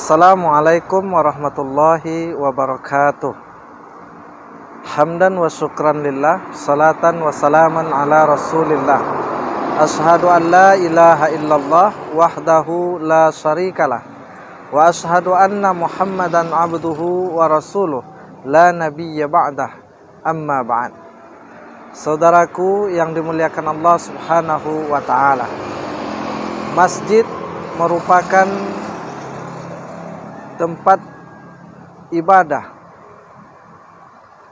Assalamualaikum warahmatullahi wabarakatuh. Hamdan wa syukran lillah, salatan wa salaman ala rasulillah. Ashhadu an la ilaha illallah wahdahu la syarikalah, wa ashhadu anna muhammadan abduhu wa rasuluh la nabiyya ba'dah, amma ba'd. Saudaraku yang dimuliakan Allah subhanahu wa ta'ala, masjid merupakan tempat ibadah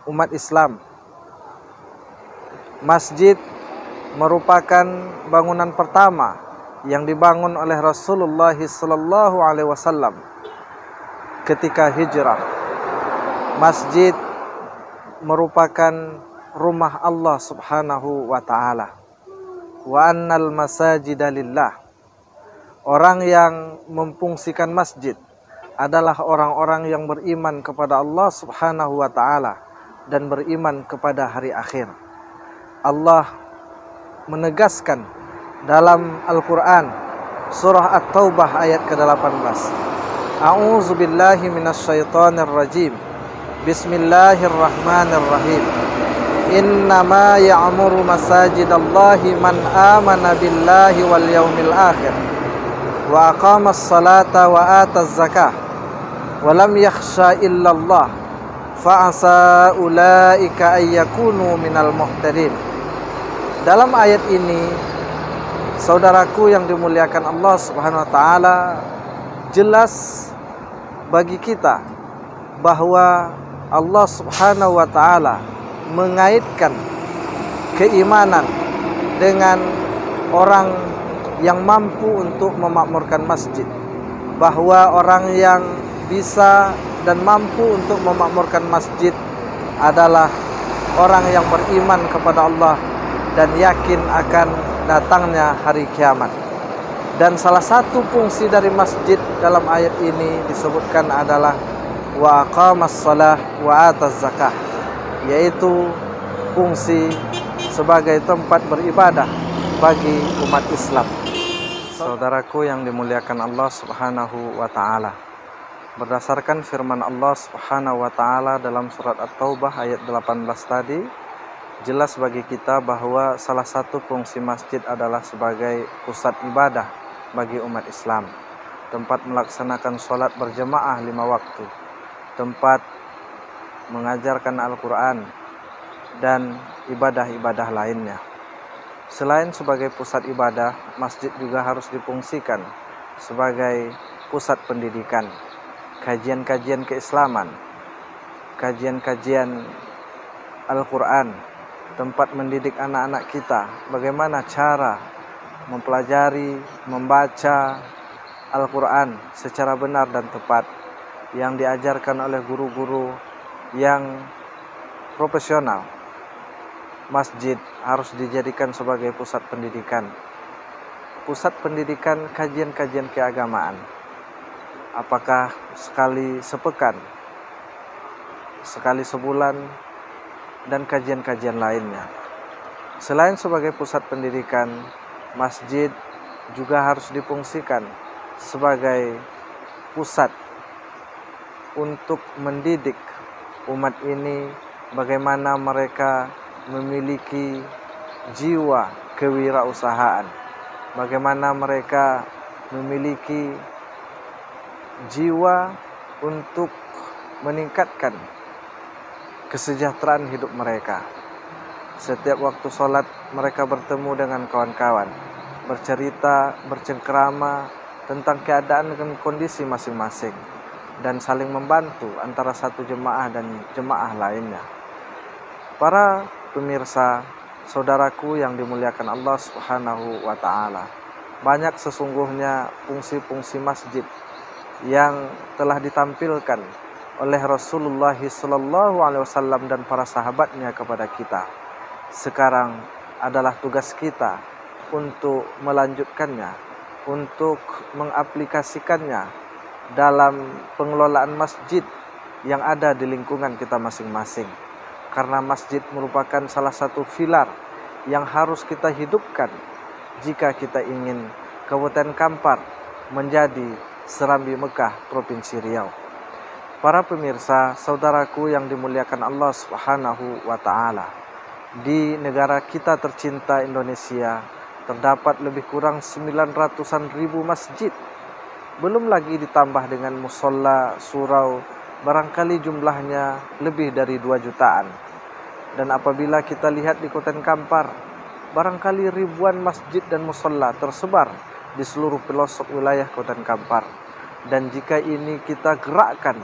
umat Islam. Masjid merupakan bangunan pertama yang dibangun oleh Rasulullah SAW ketika hijrah. Masjid merupakan rumah Allah subhanahu wa ta'ala. Wa annal masajida lillah. Orang yang memfungsikan masjid adalah orang-orang yang beriman kepada Allah subhanahu wa ta'ala dan beriman kepada hari akhir. Allah menegaskan dalam Al-Quran surah At-Taubah ayat ke-18. A'udzu billahi minasyaitonir rajim. Bismillahirrahmanirrahim. Innama ya'muru masajidallahi man amana billahi wal yaumil akhir wa aqamas salata wa ataz zakah walam yakhsha illallah fa'asa ulaika ayyakunu minal muhtadin. Dalam ayat ini, saudaraku yang dimuliakan Allah subhanahu wa ta'ala, jelas bagi kita bahwa Allah subhanahu wa ta'ala mengaitkan keimanan dengan orang yang mampu untuk memakmurkan masjid, bahwa orang yang bisa dan mampu untuk memakmurkan masjid adalah orang yang beriman kepada Allah dan yakin akan datangnya hari kiamat. Dan salah satu fungsi dari masjid dalam ayat ini disebutkan adalah wa aqamas shalah wa ataz zakah, yaitu fungsi sebagai tempat beribadah bagi umat Islam. Saudaraku yang dimuliakan Allah subhanahu wa ta'ala, berdasarkan firman Allah subhanahu wa ta'ala dalam surat At-Taubah ayat 18 tadi, jelas bagi kita bahwa salah satu fungsi masjid adalah sebagai pusat ibadah bagi umat Islam, tempat melaksanakan sholat berjemaah 5 waktu, tempat mengajarkan Al-Quran dan ibadah-ibadah lainnya. Selain sebagai pusat ibadah, masjid juga harus difungsikan sebagai pusat pendidikan, kajian-kajian keislaman, kajian-kajian Al-Quran, tempat mendidik anak-anak kita bagaimana cara mempelajari, membaca Al-Quran secara benar dan tepat, yang diajarkan oleh guru-guru yang profesional. Masjid harus dijadikan sebagai pusat pendidikan kajian-kajian keagamaan, apakah sekali sepekan, sekali sebulan, dan kajian-kajian lainnya. Selain sebagai pusat pendidikan, masjid juga harus difungsikan sebagai pusat untuk mendidik umat ini bagaimana mereka memiliki jiwa kewirausahaan, bagaimana mereka memiliki jiwa untuk meningkatkan kesejahteraan hidup mereka. Setiap waktu sholat mereka bertemu dengan kawan-kawan, bercerita, bercengkerama tentang keadaan dan kondisi masing-masing, dan saling membantu antara satu jemaah dan jemaah lainnya. Para pemirsa, saudaraku yang dimuliakan Allah subhanahu wa ta'ala, banyak sesungguhnya fungsi-fungsi masjid yang telah ditampilkan oleh Rasulullah SAW dan para sahabatnya kepada kita. Sekarang adalah tugas kita untuk melanjutkannya, untuk mengaplikasikannya dalam pengelolaan masjid yang ada di lingkungan kita masing-masing. Karena masjid merupakan salah satu pilar yang harus kita hidupkan jika kita ingin Kabupaten Kampar menjadi Serambi Mekah, Provinsi Riau. Para pemirsa, saudaraku yang dimuliakan Allah Subhanahu wa Ta'ala, di negara kita tercinta Indonesia terdapat lebih kurang 900-an ribu masjid. Belum lagi ditambah dengan musola, surau, barangkali jumlahnya lebih dari 2 jutaan. Dan apabila kita lihat di Kabupaten Kampar, barangkali ribuan masjid dan musola tersebar di seluruh pelosok wilayah Kabupaten Kampar. Dan jika ini kita gerakkan,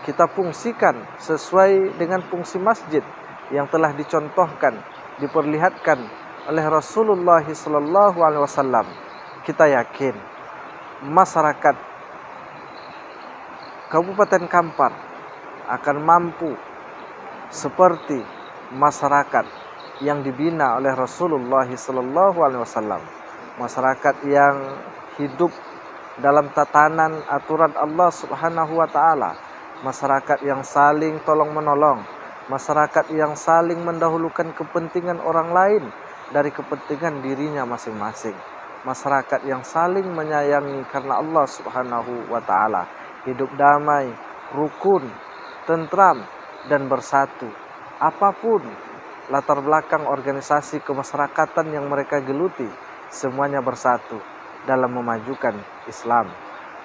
kita fungsikan sesuai dengan fungsi masjid yang telah dicontohkan, diperlihatkan oleh Rasulullah SAW, kita yakin masyarakat Kabupaten Kampar akan mampu seperti masyarakat yang dibina oleh Rasulullah SAW, masyarakat yang hidup dalam tatanan aturan Allah Subhanahu wa Ta'ala, masyarakat yang saling tolong menolong, masyarakat yang saling mendahulukan kepentingan orang lain dari kepentingan dirinya masing-masing, masyarakat yang saling menyayangi karena Allah Subhanahu wa Ta'ala, hidup damai, rukun, tentram, dan bersatu. Apapun latar belakang organisasi kemasyarakatan yang mereka geluti, semuanya bersatu dalam memajukan Islam.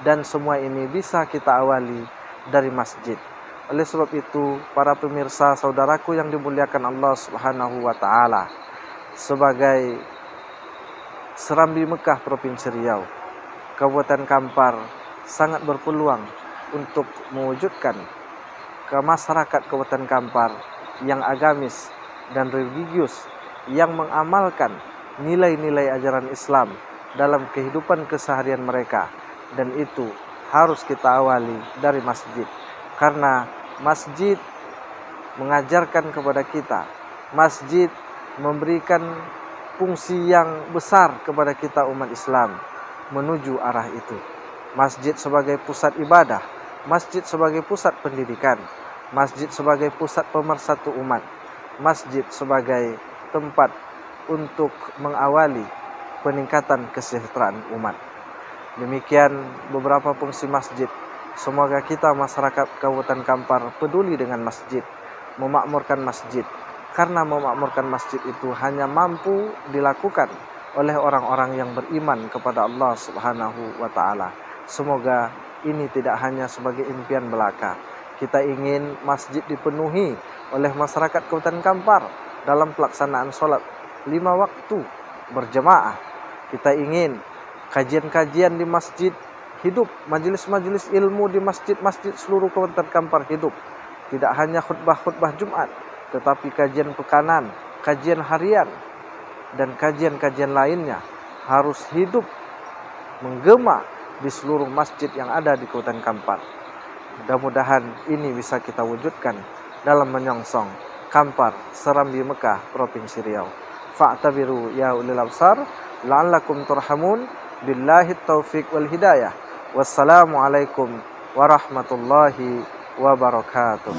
Dan semua ini bisa kita awali dari masjid. Oleh sebab itu, para pemirsa, saudaraku yang dimuliakan Allah Subhanahu wa Ta'ala, sebagai Serambi Mekah, Provinsi Riau, Kabupaten Kampar sangat berpeluang untuk mewujudkan ke masyarakat Kabupaten Kampar yang agamis dan religius, yang mengamalkan nilai-nilai ajaran Islam dalam kehidupan keseharian mereka. Dan itu harus kita awali dari masjid, karena masjid mengajarkan kepada kita, masjid memberikan fungsi yang besar kepada kita umat Islam menuju arah itu. Masjid sebagai pusat ibadah, masjid sebagai pusat pendidikan, masjid sebagai pusat pemersatu umat, masjid sebagai tempat untuk mengawali peningkatan kesejahteraan umat. Demikian beberapa fungsi masjid. Semoga kita masyarakat Kabupaten Kampar peduli dengan masjid, memakmurkan masjid, karena memakmurkan masjid itu hanya mampu dilakukan oleh orang-orang yang beriman kepada Allah Subhanahu wa Ta'ala. Semoga ini tidak hanya sebagai impian belaka. Kita ingin masjid dipenuhi oleh masyarakat Kabupaten Kampar dalam pelaksanaan sholat 5 waktu berjemaah. Kita ingin kajian-kajian di masjid hidup, majelis-majelis ilmu di masjid-masjid seluruh Kabupaten Kampar hidup. Tidak hanya khutbah-khutbah Jumat, tetapi kajian pekanan, kajian harian, dan kajian-kajian lainnya harus hidup menggema di seluruh masjid yang ada di Kabupaten Kampar. Mudah-mudahan ini bisa kita wujudkan dalam menyongsong Kampar Serambi Mekah, Provinsi Riau. Fa'tabiru ya ulil absar la'allakum turhamun. Billahi taufiq wal hidayah. Wassalamualaikum warahmatullahi wabarakatuh.